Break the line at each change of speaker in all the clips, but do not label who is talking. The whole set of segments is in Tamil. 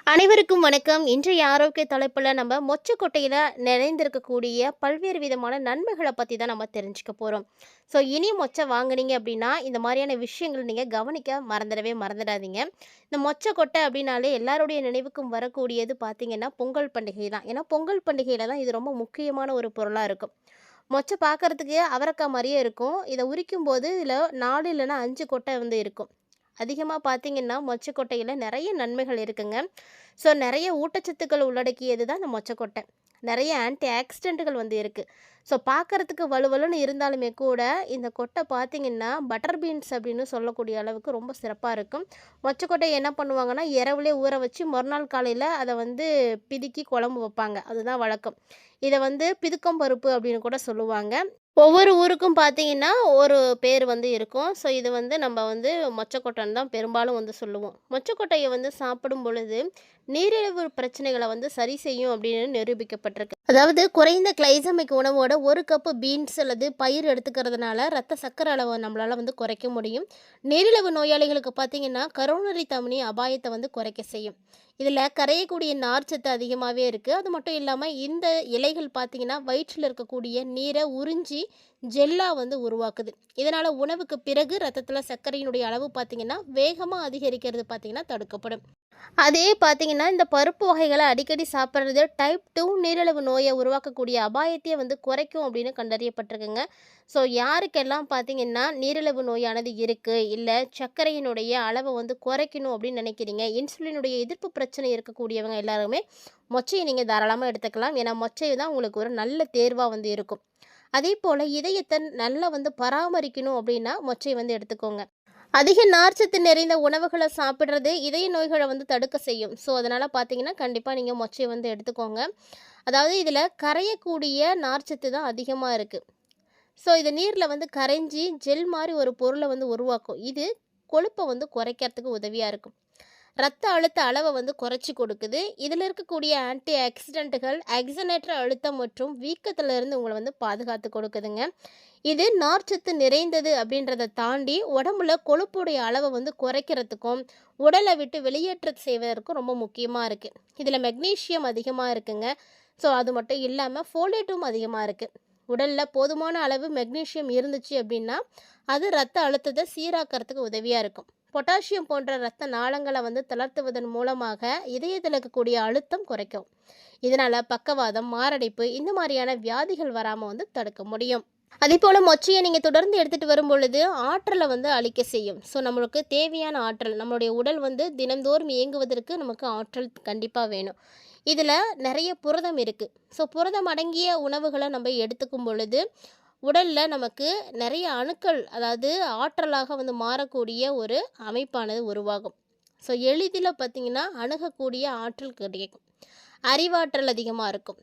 அனைவருக்கும் வணக்கம். இன்றைய ஆரோக்கிய தலைப்புல நம்ம மொச்சக்கொட்டையில நிறைந்திருக்கக்கூடிய பல்வேறு விதமான நன்மைகள பத்தி தான் நம்ம தெரிஞ்சுக்க போறோம். இனி மொச்சை வாங்குனீங்க அப்படின்னா, இந்த மாரியான விஷயங்கள் நீங்க கவனிக்க மறந்துடாதீங்க. இந்த மொச்சக்கொட்டை அப்படின்னாலே எல்லாருடைய நினைவுக்கும் வரக்கூடியது பார்த்தீங்கன்னா, பொங்கல் பண்டிகை தான். ஏன்னா, பொங்கல் பண்டிகையில தான் இது ரொம்ப முக்கியமான ஒரு பொருளா இருக்கும். மொச்சை பார்க்கறதுக்கு அவரைக்காய் மாரியே இருக்கும். இத உரிக்கும்போது இதில 4 இல்லன்னா 5 கொட்டை இருக்கும். அதிகமா பார்த்தீங்கன்னா, மொச்சக்கொட்டையில நெறைய நன்மைகள் இருக்குங்க. நெறைய ஊட்டச்சத்துக்கள் உள்ளடக்கியது தான் இந்த மொச்சக்கொட்டை. நெறைய ஆன்டி ஆக்சிடென்ட்டுகள் இருக்கு. பார்க்கறதுக்கு வழுவழுன்னு இருந்தாலுமே கூட, இந்த கொட்டை பார்த்தீங்கன்னா, பட்டர் பீன்ஸ் அப்படின்னு சொல்லக்கூடிய அளவுக்கு ரொம்ப சிறப்பா இருக்கும். மொச்சக்கொட்டைய என்ன பண்ணுவாங்கன்னா, இரவுலயே ஊற வச்சு மறுநாள் காலையில அத பிதுக்கி குழம்பு வைப்பாங்க. அதுதான் வழக்கம். இத பிதுக்கம் பருப்பு அப்படின்னு கூட சொல்லுவாங்க. ஒவ்வொரு ஊருக்கும் பார்த்தீங்கன்னா, ஒரு பேர் இருக்கும். இது நம்ம மொச்சக்கொட்டைன்னு தான் பெரும்பாலும் சொல்லுவோம். மொச்சக்கொட்டைய சாப்பிடும் பொழுது, நீரிழிவு பிரச்சனைகள சரி செய்யும் அப்படின்னு நிரூபிக்கப்பட்டிருக்கு. அதாவது குறைந்த கிளைசமிக் உணவோட 1 கப்பு பீன்ஸ் அல்லது பயிர் எடுத்துக்கிறதுனால, ரத்த சர்க்கரை அளவ நம்மளால குறைக்க முடியும். நீரிழிவு நோயாளிகளுக்கு பார்த்தீங்கன்னா, கரோனரி தமனி அபாயத்த குறைக்க செய்யும். இதில கரையக்கூடிய நார்ச்சத்து அதிகமாவே இருக்கு. அது மட்டும் இல்லாம, இந்த இலைகள் பார்த்தீங்கன்னா, வயிற்றில இருக்கக்கூடிய நீர உறிஞ்சி ஜெல்லா உருவாக்குது. இதனால உணவுக்கு பிறகு ரத்தத்தில சர்க்கரையினுடைய அளவு பார்த்தீங்கன்னா, வேகமா அதிகரிக்கிறது பார்த்தீங்கன்னா தடுக்கப்படும். அதே பார்த்தீங்கன்னா, இந்த பருப்பு வகைகள அடிக்கடி சாப்பிடுறது டைப் 2 நீரிழிவு நோய உருவாக்கக்கூடிய அபாயத்தையே குறைக்கும் அப்படின்னு கண்டறியப்பட்டிருக்குங்க. யாருக்கெல்லாம் பார்த்தீங்கன்னா, நீரிழிவு நோயானது இருக்கு, இல்ல சர்க்கரையினுடைய அளவ குறைக்கணும் அப்படின்னு நினைக்கிறீங்க, இன்சுலினுடைய எதிர்ப்பு பிரச்சனை இருக்கக்கூடியவங்க எல்லாருமே மொச்சைய நீங்க தாராளமா எடுத்துக்கலாம். ஏன்னா, மொச்சை தான் உங்களுக்கு ஒரு நல்ல தேர்வா இருக்கும். அதேபோல இதயத்த நல்லா பராமரிக்கணும் அப்படின்னா, மொச்சை எடுத்துக்கோங்க. அதிக நார்ச்சத்து நிறைந்த உணவுகள சாப்பிடுறது இதய நோய்கள தடுக்க செய்யும். அதனால பார்த்தீங்கன்னா, கண்டிப்பா நீங்க மொச்சைய எடுத்துக்கோங்க. அதாவது இதில கரையக்கூடிய நார்ச்சத்து தான் அதிகமா இருக்கு. இது நீர்ல கரைஞ்சு ஜெல் மாரி ஒரு பொருள உருவாக்கும். இது கொழுப்ப குறைக்கிறதுக்கு உதவியா இருக்கும். ரத்த அழுத்த அளவ குறைச்சி கொடுக்குது. இதில இருக்கக்கூடிய ஆன்டி ஆக்சிடென்ட்டுகள் ஆக்சிஜனேற்ற அழுத்தம் மற்றும் வீக்கத்திலிருந்து உங்கள பாதுகாத்து கொடுக்குதுங்க. இது நார்ச்சத்து நிறைந்தது அப்படின்றத தாண்டி உடம்புல கொழுப்புடைய அளவை குறைக்கிறதுக்கும் உடலை விட்டு வெளியேற்ற செய்வதற்கும் ரொம்ப முக்கியமாக இருக்குது. இதில் மெக்னீஷியம் அதிகமாக இருக்குங்க. அது மட்டும் இல்லாமல் ஃபோலேட்டும் அதிகமாக இருக்குது. உடலில் போதுமான அளவு மெக்னீஷியம் இருந்துச்சு அப்படின்னா அது ரத்த அழுத்தத்தை சீராக்கிறதுக்கு உதவியாக இருக்கும். பொட்டாசியம் போன்ற இரத்த நாளங்களை தளர்த்துவதன் மூலமாக இதயத்தில் இருக்கக்கூடிய அழுத்தம் குறைக்கும். இதனால் பக்கவாதம், மாரடைப்பு இந்த மாதிரியான வியாதிகள் வராமல் தடுக்க முடியும். அதே போல் மொச்சையை நீங்கள் தொடர்ந்து எடுத்துகிட்டு வரும் பொழுது ஆற்றலை அளிக்க செய்யும். நம்மளுக்கு தேவையான ஆற்றல், நம்மளுடைய உடல் தினந்தோறும் இயங்குவதற்கு நமக்கு ஆற்றல் கண்டிப்பாக வேணும். இதில் நிறைய புரதம் இருக்குது. புரதம் அடங்கிய உணவுகளை நம்ம எடுத்துக்கும் பொழுது உடலில் நமக்கு நிறைய அணுக்கள், அதாவது ஆற்றலாக மாறக்கூடிய ஒரு அமைப்பானது உருவாகும். எளிதில் பார்த்திங்கன்னா அணுகக்கூடிய ஆற்றல் கிடைக்கும். அறிவாற்றல் அதிகமாக இருக்கும்.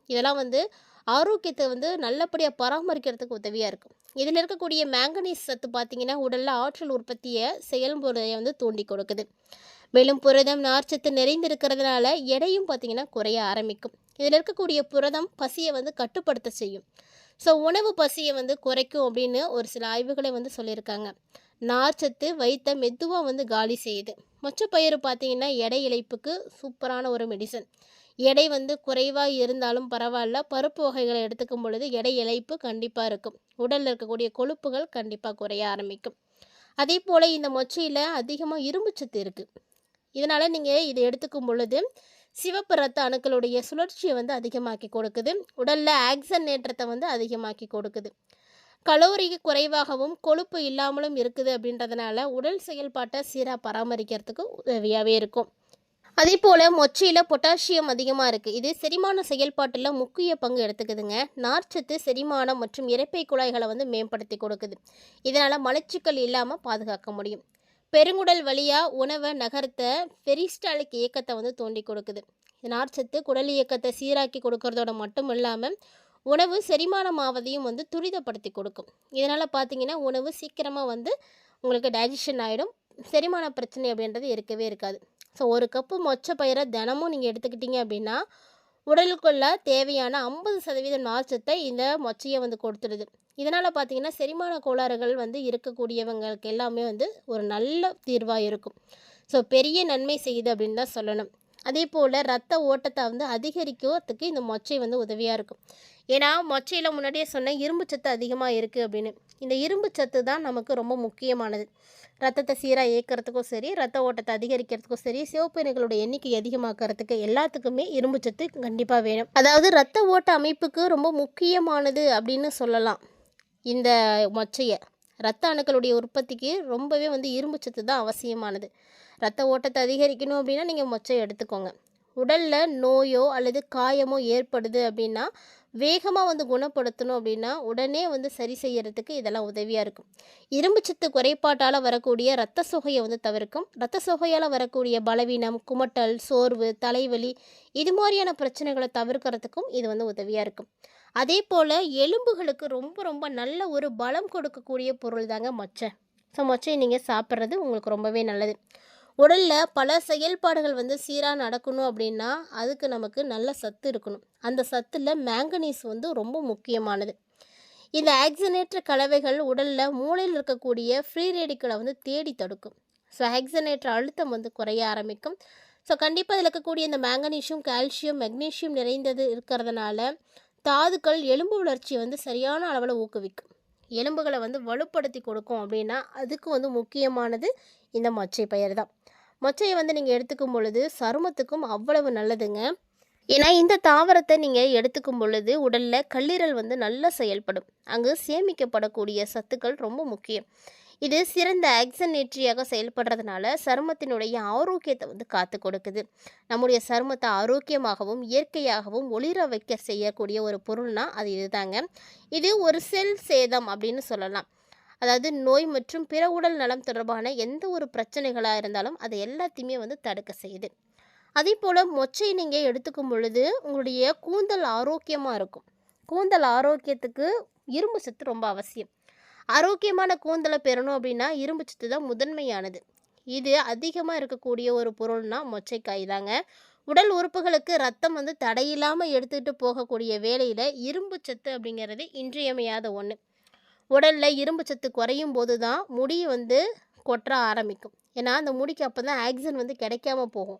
இதெல்லாம் ஆரோக்கியத்தை நல்லபடியாக பராமரிக்கிறதுக்கு உதவியாக இருக்கும். இதில் இருக்கக்கூடிய மேங்கனீஸ் சத்து பார்த்திங்கன்னா உடலில் ஆற்றல் உற்பத்தியை செயல்முறையை தூண்டி கொடுக்குது. மேலும் புரதம் நார்ச்சத்து நிறைந்திருக்கிறதுனால எடையும் பார்த்திங்கன்னா குறைய ஆரம்பிக்கும். இதில் இருக்கக்கூடிய புரதம் பசியை கட்டுப்படுத்த செய்யும். உணவு பசியை குறைக்கும் அப்படின்னு ஒரு சில ஆய்வுகளை சொல்லியிருக்காங்க. நார்ச்சத்து வயிற்றை மெதுவாக காலி செய்யுது. மொச்சப்பயிறு பார்த்திங்கன்னா எடை இழைப்புக்கு சூப்பரான ஒரு மெடிசன். எடை குறைவாக இருந்தாலும் பரவாயில்ல, பருப்பு வகைகளை எடுத்துக்கும் பொழுது எடை இழைப்பு கண்டிப்பாக இருக்கும். உடலில் இருக்கக்கூடிய கொழுப்புகள் கண்டிப்பாக குறைய ஆரம்பிக்கும். அதே போல் இந்த மொச்சையில் அதிகமாக இரும்புச்சத்து இருக்குது. இதனால் நீங்கள் இதை எடுத்துக்கும் பொழுது சிவப்பு ரத்த அணுக்களுடைய சுழற்சியை அதிகமாக்கி கொடுக்குது. உடலில் ஆக்சன் ஏற்றத்தை அதிகமாக்கி கொடுக்குது. கலோரி குறைவாகவும் கொழுப்பு இல்லாமலும் இருக்குது அப்படின்றதுனால உடல் செயல்பாட்டை சீராக பராமரிக்கிறதுக்கு உதவியாகவே இருக்கும். அதே போல் மொச்சையில் பொட்டாசியம் அதிகமாக இருக்குது. இது செரிமான செயல்பாட்டில் முக்கிய பங்கு எடுத்துக்குதுங்க. நார்ச்சத்து செரிமானம் மற்றும் இரைப்பை குழாய்களை மேம்படுத்தி கொடுக்குது. இதனால் மலச்சிக்கல் இல்லாமல் பாதுகாக்க முடியும். பெருங்குடல் வழியாக உணவை நகர்த்த பெரிஸ்டாலிக் இயக்கத்தை தூண்டி கொடுக்குது. நார்ச்சத்து குடல் இயக்கத்தை சீராக்கி கொடுக்கறதோட மட்டும் இல்லாமல் உணவு செரிமானமாவதையும் துரிதப்படுத்தி கொடுக்கும். இதனால் பார்த்தீங்கன்னா உணவு சீக்கிரமாக உங்களுக்கு டைஜஷன் ஆகிடும். செரிமான பிரச்சனை அப்படின்றது இருக்கவே இருக்காது. ஒரு கப்பு மொச்சை பயிரை தினமும் நீங்கள் எடுத்துக்கிட்டீங்க அப்படின்னா உடலுக்குள்ள தேவையான 50% நார்ச்சத்தை இந்த மொச்சையை கொடுத்துடுது. இதனால் பார்த்தீங்கன்னா செரிமான கோளாறுகள் இருக்கக்கூடியவங்களுக்கு எல்லாமே ஒரு நல்ல தீர்வாக இருக்கும். பெரிய நன்மை செய்யுது அப்படின்னு தான் சொல்லணும். அதே போல் ரத்த ஓட்டத்தை வந்து அதிகரிக்கிறதுக்கு இந்த மொச்சை வந்து உதவியாக இருக்கும். ஏன்னா மொச்சையில் முன்னாடியே சொன்னேன் இரும்பு சத்து அதிகமாக இருக்குது அப்படின்னு. இந்த இரும்பு சத்து தான் நமக்கு ரொம்ப முக்கியமானது. ரத்தத்தை சீராக இயக்கிறதுக்கும் சரி, ரத்த ஓட்டத்தை அதிகரிக்கிறதுக்கும் சரி, சிவப்பு அணுக்களோட எண்ணிக்கை அதிகமாக்கிறதுக்கு எல்லாத்துக்குமே இரும்பு சத்து கண்டிப்பாக வேணும். அதாவது ரத்த ஓட்ட அமைப்புக்கு ரொம்ப முக்கியமானது அப்படின்னு சொல்லலாம் இந்த மொச்சையை. ரத்த அணுக்களுடைய உற்பத்திக்கு ரொம்பவே வந்து இரும்பு சத்து தான் அவசியமானது. ரத்த ஓட்டத்தை அதிகரிக்கணும் அப்படின்னா நீங்கள் மொச்சை எடுத்துக்கோங்க. உடலில் நோயோ அல்லது காயமோ ஏற்படுது அப்படின்னா வேகமாக வந்து குணப்படுத்தணும் அப்படின்னா உடனே வந்து சரி செய்யறதுக்கு இதெல்லாம் உதவியாக இருக்கும். இரும்பு சத்து குறைபாட்டால் வரக்கூடிய இரத்த சோகையை வந்து தவிர்க்கும். இரத்த சோகையால் வரக்கூடிய பலவீனம், குமட்டல், சோர்வு, தலைவலி இது மாதிரியான பிரச்சனைகளை தவிர்க்கிறதுக்கும் இது வந்து உதவியாக இருக்கும். அதே போல் எலும்புகளுக்கு ரொம்ப ரொம்ப நல்ல ஒரு பலம் கொடுக்கக்கூடிய பொருள் தாங்க மொச்சை. ஸோ மொச்சையை நீங்கள் சாப்பிட்றது உங்களுக்கு ரொம்பவே நல்லது. உடலில் பல செயல்பாடுகள் வந்து சீராக நடக்கணும் அப்படின்னா அதுக்கு நமக்கு நல்ல சத்து இருக்கணும். அந்த சத்தில் மேங்கனீஸ் வந்து ரொம்ப முக்கியமானது. இந்த ஆக்சினேற்ற கலவைகள் உடலில் மூளையில் இருக்கக்கூடிய ஃப்ரீ ரேடிக்கலை வந்து தேடி தடுக்கும். ஸோ ஆக்சினேற்ற அழுத்தம் வந்து குறைய ஆரம்பிக்கும். ஸோ கண்டிப்பாக இதில் இருக்கக்கூடிய இந்த மேங்கனீஷியம், கால்சியம், மெக்னீஷியம் நிறைந்தது இருக்கிறதுனால தாதுக்கள் எலும்பு வளர்ச்சியை வந்து சரியான அளவில் ஊக்குவிக்கும். எலும்புகளை வந்து வலுப்படுத்தி கொடுக்கும் அப்படின்னா அதுக்கு வந்து முக்கியமானது இந்த மொச்சை பயிர் தான். மொச்சையை வந்து நீங்கள் எடுத்துக்கும் பொழுது சருமத்துக்கும் அவ்வளவு நல்லதுங்க. ஏன்னா இந்த தாவரத்தை நீங்கள் எடுத்துக்கும் பொழுது உடலில் கல்லீரல் வந்து நல்லா செயல்படும். அங்கு சேமிக்கப்படக்கூடிய சத்துக்கள் ரொம்ப முக்கியம். இது சிறந்த ஆக்சினேற்றியாக செயல்படுறதுனால சருமத்தினுடைய ஆரோக்கியத்தை வந்து காத்து கொடுக்குது. நம்முடைய சருமத்தை ஆரோக்கியமாகவும் இயற்கையாகவும் ஒளிர வைக்க செய்யக்கூடிய ஒரு பொருள்னா அது இதுதாங்க. இது ஒரு செல் சேதம் அப்படின்னு சொல்லலாம். அதாவது நோய் மற்றும் பிற உடல் நலம் தொடர்பான எந்த ஒரு பிரச்சனைகளாக இருந்தாலும் அதை எல்லாத்தையுமே வந்து தடுக்க செய்யுது. அதே போல் மொச்சை நீங்கள் எடுத்துக்கும் பொழுது உங்களுடைய கூந்தல் ஆரோக்கியமாக இருக்கும். கூந்தல் ஆரோக்கியத்துக்கு இரும்பு சத்து ரொம்ப அவசியம். ஆரோக்கியமான கூந்தலை பெறணும் அப்படின்னா இரும்பு சத்து தான் முதன்மையானது. இது அதிகமாக இருக்கக்கூடிய ஒரு பொருள்னா மொச்சைக்காய் தாங்க. உடல் உறுப்புகளுக்கு ரத்தம் வந்து தடையில்லாமல் எடுத்துகிட்டு போகக்கூடிய வேலையில் இரும்பு சத்து அப்படிங்கிறது இன்றியமையாத ஒன்று. உடலில் இரும்பு சத்து குறையும் போது தான் முடி வந்து கொட்ட ஆரம்பிக்கும். ஏன்னா அந்த முடிக்கு அப்போ தான் ஆக்சிஜன் வந்து கிடைக்காம போகும்,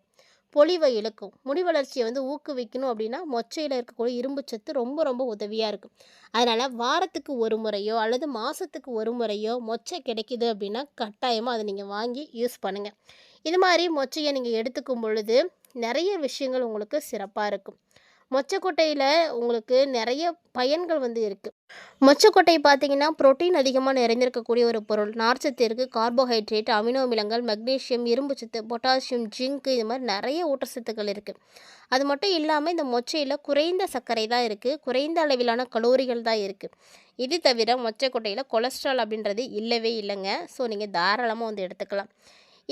பொலிவை இழுக்கும். முடி வளர்ச்சியை வந்து ஊக்குவிக்கணும் அப்படின்னா மொச்சையில் இருக்கக்கூடிய இரும்பு சத்து ரொம்ப ரொம்ப உதவியாக இருக்கும். அதனால் வாரத்துக்கு ஒரு முறையோ அல்லது மாதத்துக்கு ஒரு முறையோ மொச்சை கிடைக்கிது அப்படின்னா கட்டாயமாக அதை நீங்கள் வாங்கி யூஸ் பண்ணுங்கள். இது மாதிரி மொச்சையை நீங்கள் எடுத்துக்கும் பொழுது நிறைய விஷயங்கள் உங்களுக்கு சிறப்பாக இருக்கும். மொச்சக்கொட்டையில் உங்களுக்கு நிறைய பயன்கள் வந்து இருக்குது. மொச்சக்கொட்டை பார்த்திங்கன்னா புரோட்டீன் அதிகமாக நிறைந்திருக்கக்கூடிய ஒரு பொருள். நார்ச்சத்து இருக்குது, கார்போஹைட்ரேட், அமினோ அமிலங்கள், மெக்னீஷியம், இரும்பு சத்து, பொட்டாசியம், ஜிங்க்கு இது மாதிரி நிறைய ஊட்டச்சத்துக்கள் இருக்குது. அது மட்டும் இல்லாமல் இந்த மொச்சையில் குறைந்த சர்க்கரை தான் இருக்குது, குறைந்த அளவிலான கலோரிகள் தான் இருக்குது. இது தவிர மொச்சக்கொட்டையில் கொலஸ்ட்ரால் அப்படின்றது இல்லவே இல்லைங்க. ஸோ நீங்கள் தாராளமாக வந்து எடுத்துக்கலாம்.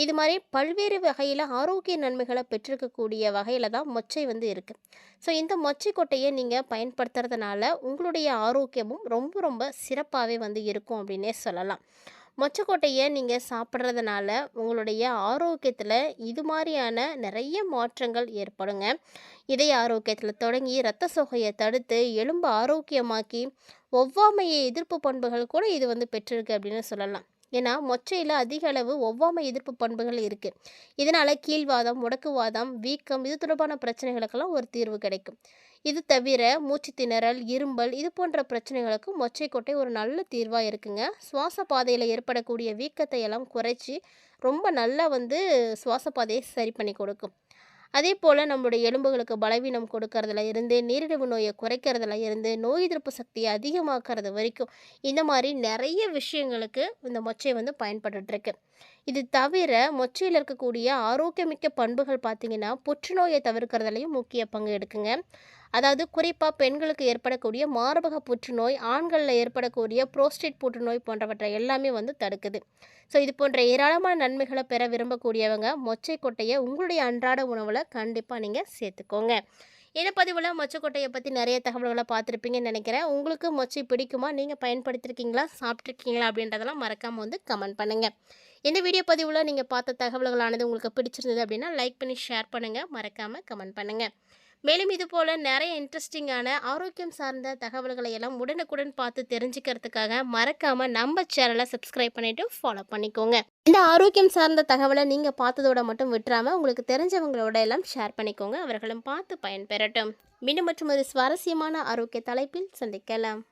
இது மாதிரி பல்வேறு வகையில் ஆரோக்கிய நன்மைகளை பெற்றிருக்கக்கூடிய வகையில் தான் மொச்சை வந்து இருக்குது. ஸோ இந்த மொச்சை கொட்டையை நீங்கள் பயன்படுத்துறதுனால உங்களுடைய ஆரோக்கியமும் ரொம்ப ரொம்ப சிறப்பாகவே வந்து இருக்கும் அப்படின்னே சொல்லலாம். மொச்சக்கொட்டையை நீங்கள் சாப்பிட்றதுனால உங்களுடைய ஆரோக்கியத்தில் இது மாதிரியான நிறைய மாற்றங்கள் ஏற்படுங்க. இதய ஆரோக்கியத்தில் தொடங்கி இரத்த சோகையை தடுத்து எலும்பு ஆரோக்கியமாக்கி ஒவ்வாமையை எதிர்ப்பு பண்புகள் கூட இது வந்து பெற்றிருக்கு அப்படின்னு சொல்லலாம். ஏன்னா மொச்சையில் அதிக அளவு ஒவ்வாமை எதிர்ப்பு பண்புகள் இருக்குது. இதனால் கீழ்வாதம், முடக்குவாதம், வீக்கம் இது தொடர்பான பிரச்சனைகளுக்கெல்லாம் ஒரு தீர்வு கிடைக்கும். இது தவிர மூச்சு திணறல், இரும்பல் இது போன்ற பிரச்சனைகளுக்கு மொச்சைக்கொட்டை ஒரு நல்ல தீர்வாக இருக்குங்க. சுவாச பாதையில் ஏற்படக்கூடிய வீக்கத்தை எல்லாம் குறைச்சி ரொம்ப நல்லா வந்து சுவாச பாதையை சரி பண்ணி கொடுக்கும். அதே போல் நம்மளுடைய எலும்புகளுக்கு பலவீனம் கொடுக்கறதுல இருந்து, நீரிழிவு நோயை குறைக்கிறதுல இருந்து, நோய் எதிர்ப்பு சக்தியை அதிகமாக்குறது வரைக்கும் இந்த மாதிரி நிறைய விஷயங்களுக்கு இந்த மொச்சை வந்து பயன்பட்டுருக்கு. இது தவிர மொச்சையில் இருக்கக்கூடிய ஆரோக்கியமிக்க பண்புகள் பார்த்திங்கன்னா புற்றுநோயை தவிர்க்கிறதுலையும் முக்கிய பங்கு எடுக்குங்க. அதாவது குறிப்பாக பெண்களுக்கு ஏற்படக்கூடிய மார்பக புற்றுநோய், ஆண்களில் ஏற்படக்கூடிய புரோஸ்டேட் புற்றுநோய் போன்றவற்றை எல்லாமே வந்து தடுக்குது. ஸோ இது போன்ற ஏராளமான நன்மைகளை பெற விரும்பக்கூடியவங்க மொச்சை கொட்டையை உங்களுடைய அன்றாட உணவில் கண்டிப்பாக நீங்கள் சேர்த்துக்கோங்க. இந்த பதிவில் மொச்சக்கொட்டையை பற்றி நிறைய தகவல்களை பார்த்துருப்பீங்கன்னு நினைக்கிறேன். உங்களுக்கு மொச்சை பிடிக்குமா, நீங்கள் பயன்படுத்திருக்கீங்களா, சாப்பிட்ருக்கீங்களா அப்படின்றதெல்லாம் மறக்காமல் வந்து கமெண்ட் பண்ணுங்கள். இந்த வீடியோ பதிவில் நீங்கள் பார்த்த தகவல்களானது உங்களுக்கு பிடிச்சிருந்தது அப்படின்னா லைக் பண்ணி ஷேர் பண்ணுங்கள், மறக்காமல் கமெண்ட் பண்ணுங்கள். மேலும் இது போல நிறைய இன்ட்ரெஸ்டிங்கான ஆரோக்கியம் சார்ந்த தகவல்களை எல்லாம் உடனுக்குடன் பார்த்து தெரிஞ்சுக்கிறதுக்காக மறக்காம நம்ம சேனலை சப்ஸ்கிரைப் பண்ணிட்டு ஃபாலோ பண்ணிக்கோங்க. இந்த ஆரோக்கியம் சார்ந்த தகவலை நீங்க பார்த்ததோட மட்டும் விட்டுறாம உங்களுக்கு தெரிஞ்சவங்களோட எல்லாம் ஷேர் பண்ணிக்கோங்க. அவர்களும் பார்த்து பயன்பெறட்டும். மீண்டும் மற்றும் ஒரு சுவாரஸ்யமான ஆரோக்கிய தலைப்பில் சந்திக்கலாம்.